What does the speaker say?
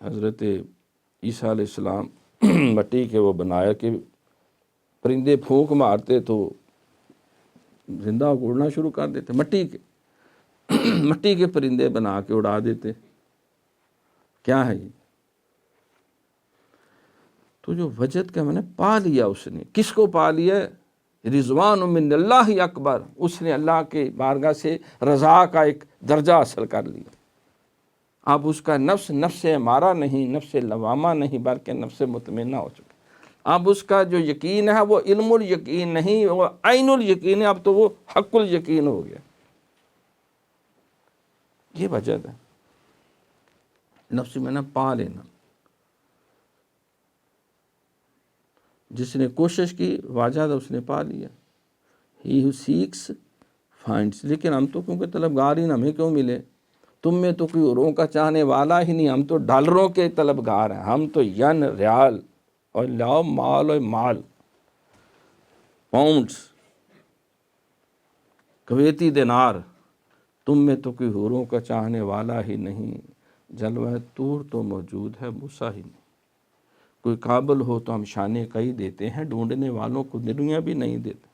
حضرت عیسیٰ علیہ السلام مٹی کے وہ بنایا کہ پرندے پھونک مارتے تو زندہ اڑنا شروع کر دیتے، مٹی کے پرندے بنا کے اڑا دیتے. کیا ہے یہ؟ تو جو وجد کا میں نے پا لیا، اس نے کس کو پا لیا؟ رضوان من اللہ اکبر، اس نے اللہ کے بارگاہ سے رضا کا ایک درجہ حاصل کر لیا. اب اس کا نفس امارہ نہیں، نفس لوامہ نہیں، بلکہ نفس مطمئنہ ہو چکا. اب اس کا جو یقین ہے وہ علم الیقین نہیں، وہ عین الیقین ہے، اب تو وہ حق الیقین ہو گیا. یہ وجد ہے، نفس میں نے پا لینا. جس نے کوشش کی واجد اس نے پا لیا. ہی ہو سیکس فائنڈس. لیکن ہم تو کیونکہ طلبگار ہی، ہمیں کیوں ملے؟ تم میں تو کوئی اوروں کا چاہنے والا ہی نہیں، ہم تو ڈالروں کے طلبگار ہیں. ہم تو ین ریال اور لاؤ مال اور مال، پاؤنڈس، کویتی دینار. تم میں تو کوئی حوروں کا چاہنے والا ہی نہیں. جلوہ طور تو موجود ہے، موسیٰ ہی نہیں. کوئی قابل ہو تو ہم شانے کئی دیتے ہیں، ڈھونڈنے والوں کو دنیا بھی نہیں دیتے.